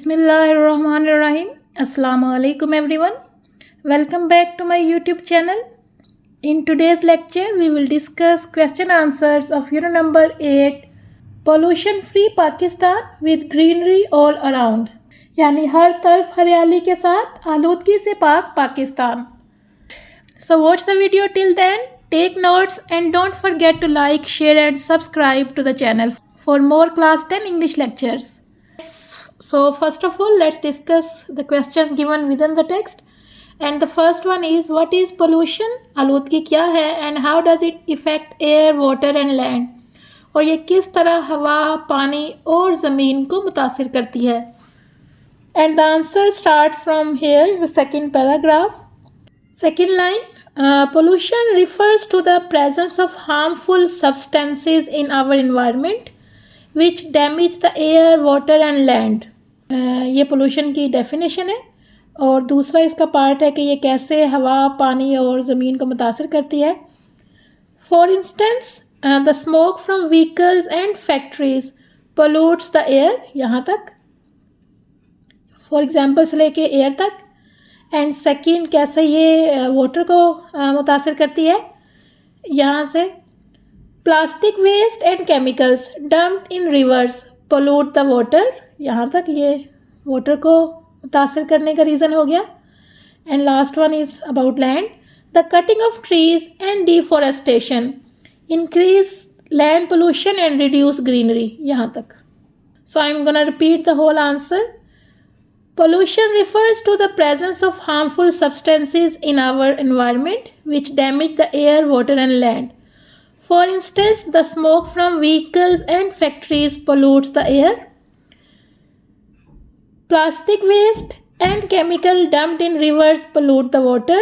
Bismillahirrahmanirrahim. Assalamu alaikum everyone. Welcome back to my YouTube channel. In today's lecture, we will discuss question answers of unit number 8, Pollution Free Pakistan with Greenery All Around. यानी हर तरफ हरियाली के साथ आलूदगी से पाक Pakistan. So watch the video till then, take notes and don't forget to like, share and subscribe to the channel for more class 10 English lectures. So first of all, let's discuss the questions given within the text. And the first one is, what is pollution? आलूदगी क्या है and how does it affect air, water and land? और ये किस तरह हवा, पानी और ज़मीन को मुतासिर करती है? And the answer starts from here in the second paragraph. Second line, pollution refers to the presence of harmful substances in our environment which damage the air, water and land. ये पोल्यूशन की definition है और दूसरा इसका part है कि ये कैसे हवा, पानी और ज़मीन को मुतासिर करती है. For instance the smoke from vehicles and factories pollutes the air, यहाँ तक फॉर एग्जांपल से लेके एयर तक. एंड सेकंड, कैसे ये वाटर को मुतासिर करती है, यहाँ से plastic waste and chemicals dumped in rivers pollute the water, यहाँ तक ये वाटर को मुतासिर करने का रीज़न हो गया. And last one is about land, the cutting of trees and deforestation increase land pollution and reduce greenery, यहाँ तक. So I am gonna repeat the whole answer. Pollution refers to the presence of harmful substances in our environment which damage the air, water and land. For instance, the smoke from vehicles and factories pollutes the air. Plastic waste and chemical dumped in rivers pollute the water.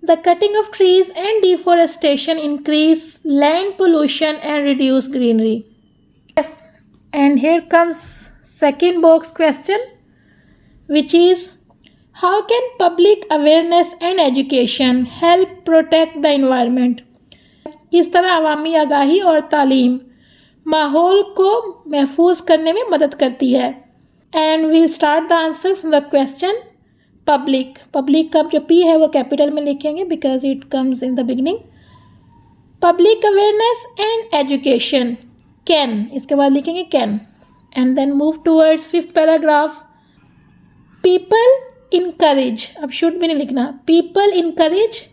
The cutting of trees and deforestation increase land pollution and reduce greenery. Yes. And here comes second box question, which is, how can public awareness and education help protect the environment? किस तरह अवामी आगाही और तालीम माहौल को महफूज करने में मदद करती है. And we'll start the answer from the question. Public, public का जो पी है वो कैपिटल में लिखेंगे because it comes in the beginning. Public awareness and education can, इसके बाद लिखेंगे can. And then move towards fifth paragraph. People encourage, अब शुड भी नहीं लिखना, पीपल इनकरेज,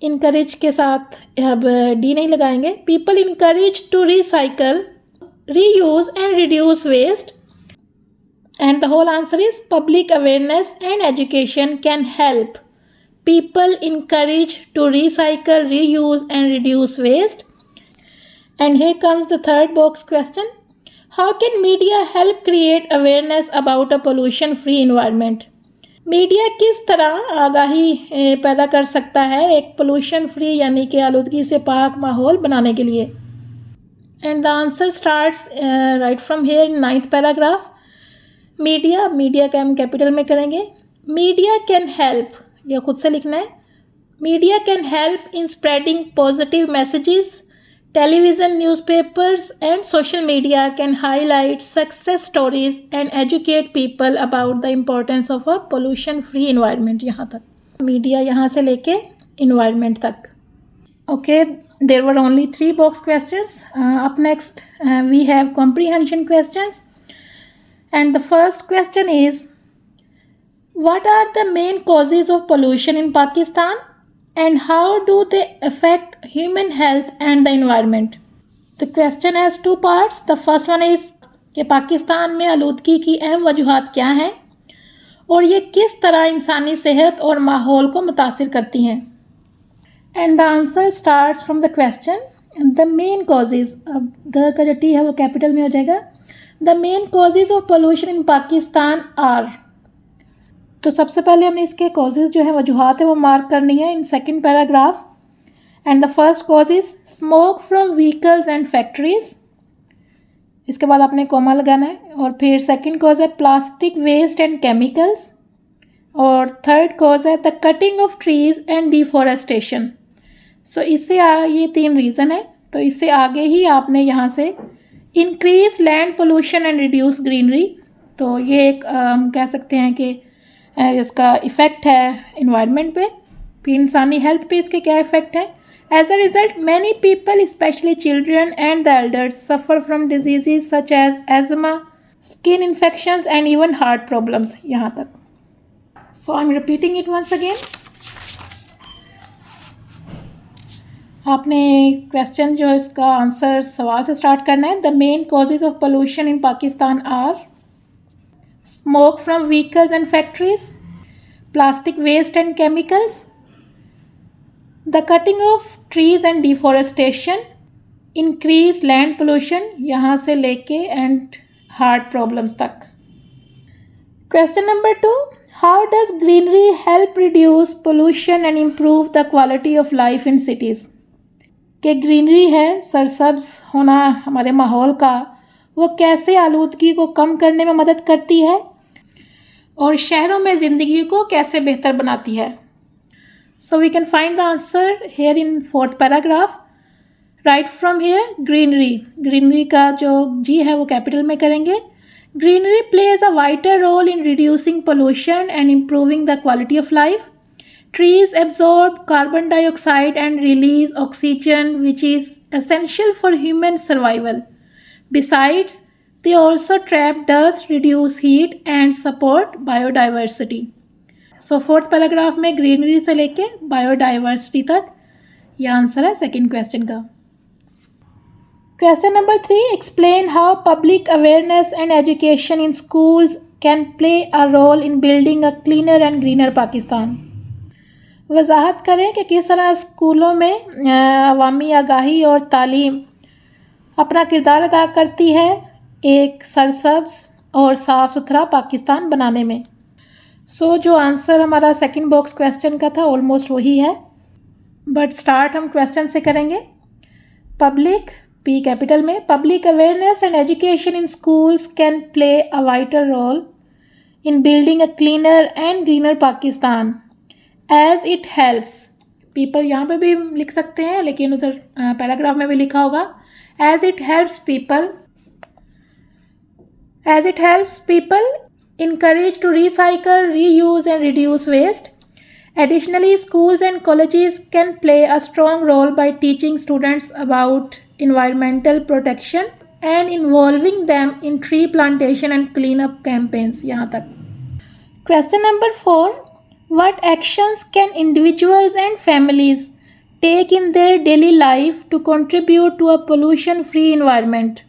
इनकरेज के साथ अब डी नहीं लगाएंगे. People encourage to recycle, reuse and reduce waste. And the whole answer is public awareness and education can help people encourage to recycle, reuse and reduce waste. And here comes the third box question. How can media help create awareness about a pollution-free environment? Media किस तरह आगाही पैदा कर सकता है एक pollution free यानी कि आलूदगी से पाक माहौल बनाने के लिए. And the answer starts right from here in ninth paragraph. Media, media का हम कैपिटल में करेंगे. मीडिया कैन हेल्प, यह खुद से लिखना है. Media can help in spreading positive messages. Television, newspapers and social media can highlight success stories and educate people about the importance of a pollution-free environment. यहाँ तक मीडिया, यहाँ से लेके environment तक. Okay, there were only 3 box questions. Up next, we have comprehension questions. And the first question is, what are the main causes of pollution in Pakistan? And how do they affect human health and the environment? The question has 2 parts. The first one is कि पाकिस्तान में आलूदगी की अहम वजूहात क्या हैं और ये किस तरह इंसानी सेहत और माहौल को मुतासिर करती हैं. And the answer starts from the question. The main causes, अब द का जो टी है वो कैपिटल में हो जाएगा. The main causes of pollution in Pakistan are, तो सबसे पहले हमने इसके कॉजेज़ जो है वजूहात है वो मार्क करनी है in second paragraph. And the first cause is smoke from vehicles and factories, इसके बाद आपने कॉमा लगाना है. और फिर सेकंड कॉज है प्लास्टिक वेस्ट एंड केमिकल्स. और थर्ड कॉज है the cutting of trees and deforestation. So इससे ये 3 रीज़न है. तो इससे आगे ही आपने यहाँ से increase land pollution and reduce greenery, तो ये एक हम कह सकते हैं कि इसका इफ़ेक्ट है इन्वायरमेंट पे, फिर इंसानी हेल्थ पे इसके क्या इफ़ेक्ट है। As a result many people especially children and the elders suffer from diseases such as asthma, skin infections and even heart problems, यहाँ तक। So I am repeating it once again. आपने question जो इसका answer सवाल से start करना है। The main causes of pollution in Pakistan are smoke from vehicles and factories, plastic waste and chemicals, the cutting of trees and deforestation, increase land pollution, यहाँ से लेके एंड हार्ट प्रॉब्लम्स तक। Question number 2, how does greenery help reduce pollution and improve the quality of life in cities. कि greenery है, सरसब्ज होना हमारे माहौल का, वो कैसे आलूदगी को कम करने में मदद करती है और शहरों में ज़िंदगी को कैसे बेहतर बनाती है। So we can find the answer here in 4th paragraph. Right from here greenery, greenery का जो जी है वो कैपिटल में करेंगे। Greenery plays a vital role in reducing pollution and improving the quality of life. Trees absorb carbon dioxide and release oxygen, which is essential for human survival. Besides, they also trap dust, reduce heat, and support biodiversity. So, 4th paragraph में greenery से लेके biodiversity तक यह answer है second question का। Question number 3, explain how public awareness and education in schools can play a role in building a cleaner and greener Pakistan. वजाहत करें कि किस तरह स्कूलों में अवामी आगाही और तालीम अपना किरदार अदा करती है एक सरसब्ज और साफ़ सुथरा पाकिस्तान बनाने में। सो जो आंसर हमारा सेकंड बॉक्स क्वेश्चन का था ऑलमोस्ट वही है, बट स्टार्ट हम क्वेश्चन से करेंगे। पब्लिक, पी कैपिटल में, public awareness and education in schools can play a vital role in building a cleaner and greener Pakistan as it helps people, यहाँ पे भी लिख सकते हैं लेकिन उधर पैराग्राफ में भी लिखा होगा as it helps people encourage to recycle, reuse and reduce waste. Additionally, schools and colleges can play a strong role by teaching students about environmental protection and involving them in tree plantation and cleanup campaigns. यहाँ तक। Question number 4. What actions can individuals and families take in their daily life to contribute to a pollution-free environment?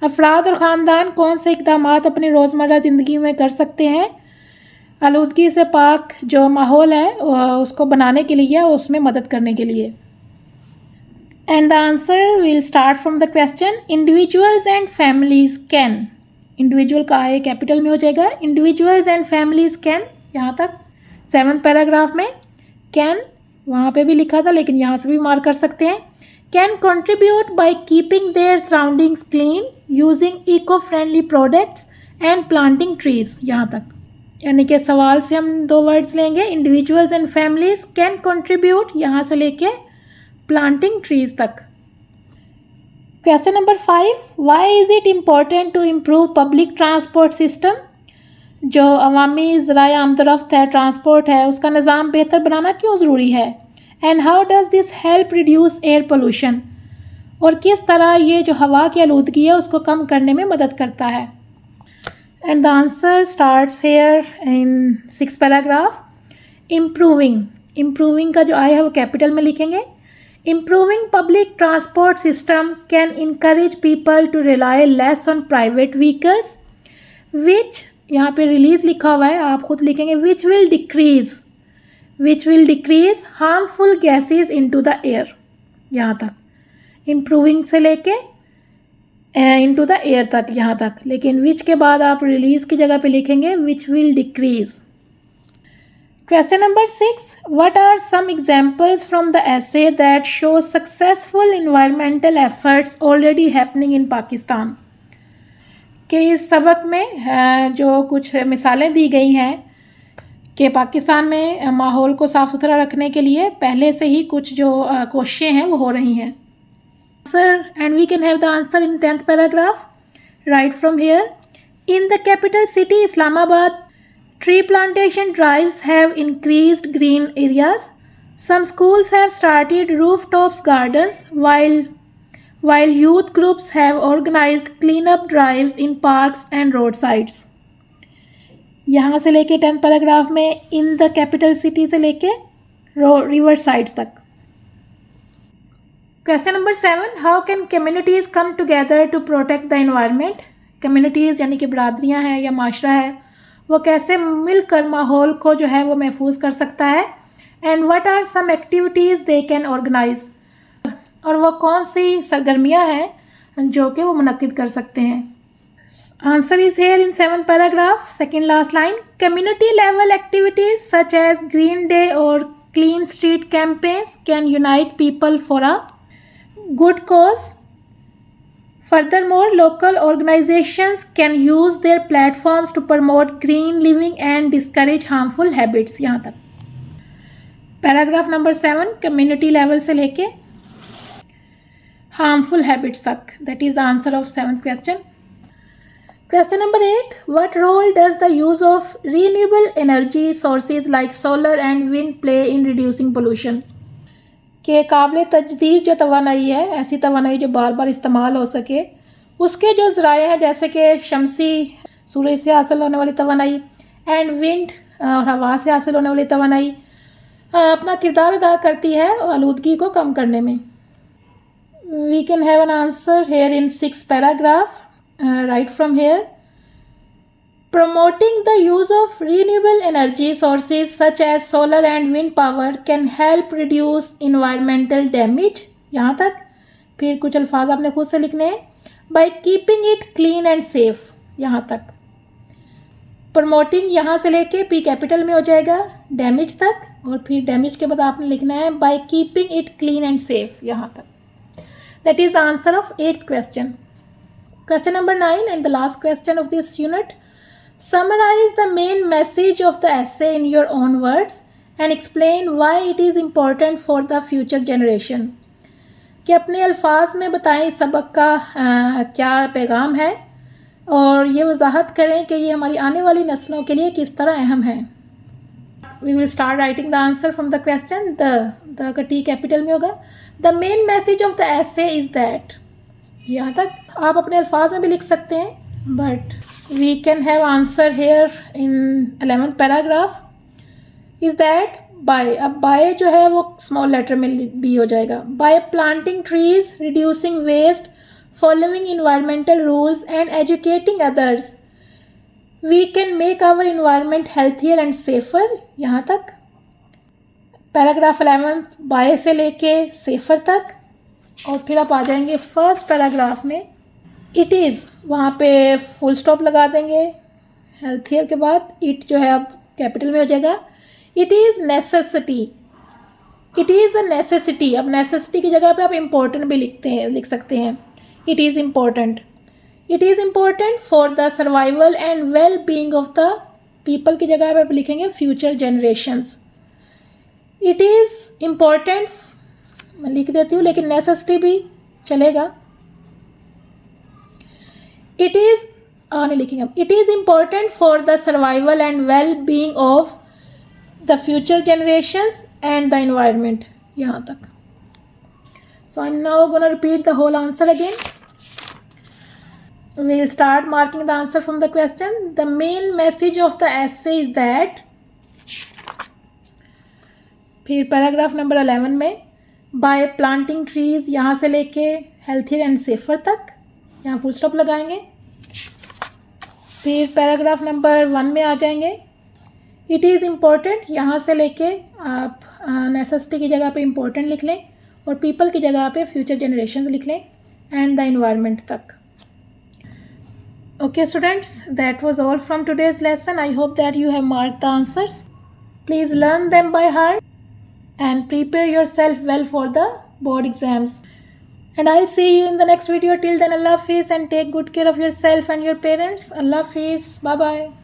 अफराद और ख़ानदान कौन से इक़दामात अपनी रोज़मर्रा ज़िंदगी में कर सकते हैं आलूदगी से पाक जो माहौल है उसको बनाने के लिए, उसमें मदद करने के लिए। And the answer will start from the question. Individuals and families can, individual का है कैपिटल में हो जाएगा, इंडिविजुअल्स एंड फैमिलीज़ कैन, यहाँ तक। 7th पैराग्राफ में कैन वहाँ पे भी लिखा था लेकिन यहाँ से भी मार्क कर सकते हैं। Can contribute by keeping their surroundings clean, using eco friendly products and planting trees, यहाँ तक। यानी कि सवाल से हम 2 वर्ड्स लेंगे, individuals and families can contribute, यहाँ से लेके प्लांटिंग ट्रीज तक। Question number 5, why is it important to improve public transport system. जो अवामी ज़राए आमदोरफ्त है, ट्रांसपोर्ट है, उसका निज़ाम बेहतर बनाना क्यों ज़रूरी है। And how does this help reduce air pollution, और किस तरह ये जो हवा की आलूदगी है उसको कम करने में मदद करता है। And the answer starts here in 6th paragraph. Improving का जो आई है वो कैपिटल में लिखेंगे। Improving public transport system can encourage people to rely less on private vehicles which, यहाँ पे रिलीज लिखा हुआ है, आप खुद लिखेंगे which will decrease harmful gases into the air, यहाँ तक। इम्प्रूविंग से लेके इनटू द एयर तक, यहाँ तक, लेकिन विच के बाद आप रिलीज की जगह पे लिखेंगे which will decrease. Question number 6, what are some examples from the essay that show successful environmental efforts already happening in Pakistan. कि इस सबक में जो कुछ मिसालें दी गई हैं कि पाकिस्तान में माहौल को साफ़ सुथरा रखने के लिए पहले से ही कुछ जो कोशिशें हैं वो हो रही हैं। Answer, and we can have the answer in 10th paragraph. Right from here, In the capital city Islamabad, tree plantation drives have increased green areas. Some schools have started rooftop gardens while youth groups have organized cleanup drives in parks and roadsides. यहाँ से लेके 10th paragraph में in the capital city से लेके river sides तक. Question number 7, how can communities come together to protect the environment. Communities यानी कि बरादरियाँ हैं या माशरा है, वो कैसे मिलकर माहौल को जो है वो महफूज कर सकता है. And what are some activities they can organize, और वो कौन सी सरगर्मियाँ हैं जो कि वो मुनक्किद कर सकते हैं. Answer is here in 7th paragraph, second last line. Community level activities such as green day और clean street campaigns can unite people for a good cause. Furthermore, local organizations can use their platforms to promote green living and discourage harmful habits. यहाँ तक paragraph number 7 community level से लेके harmful habits तक. That is the answer of 7th question. Question number 8, what role does the use of renewable energy sources like solar and wind play in reducing pollution. कि काबिल तजदीद जो तवानाई है, ऐसी तवानाई जो बार बार इस्तेमाल हो सके, उसके जो ज़राए हैं जैसे कि शमसी सूरज से हासिल होने वाली तवानाई एंड विंड और हवा से हासिल होने वाली तवानाई अपना किरदार अदा करती है आलूदगी को कम करने में. We can have an answer here in 6th paragraph. Right from here, promoting the use of renewable energy sources such as solar and wind power can help reduce environmental damage. यहाँ तक. फिर कुछ अल्फाज आपने खुद से लिखने हैं. by keeping it clean and safe. यहाँ तक promoting यहाँ से लेके P कैपिटल में हो जाएगा damage तक, और फिर damage के बाद आपने लिखना है by keeping it clean and safe. यहाँ तक. That is the answer of 8th question. Question number 9 and the last question of this unit. Summarize the main message of the essay in your own words and explain why it is important for the future generation. कि अपने अल्फाज में बताएं सबक का क्या पैगाम है, और ये वजाहत करें कि ये हमारी आने वाली नस्लों के लिए किस तरह अहम है. We will start writing the answer from the question. the का T कैपिटल में होगा. The main message of the essay is that. यहाँ तक आप अपने अल्फाज में भी लिख सकते हैं, but we can have answer here in 11th paragraph is that by. अब by जो है वो स्मॉल लेटर में भी हो जाएगा. by planting trees, reducing waste, following environmental rules and educating others, we can make our environment healthier and safer. यहाँ तक पैराग्राफ 11th by से लेके safer तक, और फिर आप आ जाएंगे फर्स्ट पैराग्राफ में. इट इज़ वहाँ पे फुल स्टॉप लगा देंगे हेल्थियर के बाद. इट जो है अब कैपिटल में हो जाएगा. It is necessity. It is a necessity. अब नेसेसिटी की जगह पे आप इम्पोर्टेंट भी लिख सकते हैं. It is important. It is important for the survival and well being of the people की जगह पे आप लिखेंगे future generations. It is important मैं लिख देती हूँ, लेकिन नेसेसिटी भी चलेगा. It is नहीं लिखेंगे. It is important for the survival and well-being of the future generations and the environment. यहाँ तक. So I'm now gonna repeat the whole answer again. We'll start marking the answer from the question. The main message of the essay is that. फिर paragraph number 11 में by planting trees यहाँ से लेके healthier and safer तक, यहाँ full stop लगाएंगे. फिर paragraph number 1 में आ जाएंगे. इट इज़ इम्पोर्टेंट यहाँ से लेके आप नेसेसिटी की जगह पे इम्पोर्टेंट लिख लें, और पीपल की जगह पे फ्यूचर जनरेशन लिख लें, एंड द इन्वायरमेंट तक. Okay students, that was all from today's lesson. I hope that you have marked the answers. Please learn them by heart and prepare yourself well for the board exams. And I'll see you in the next video. Till then, Allah Hafiz, and take good care of yourself and your parents. Allah Hafiz. Bye bye.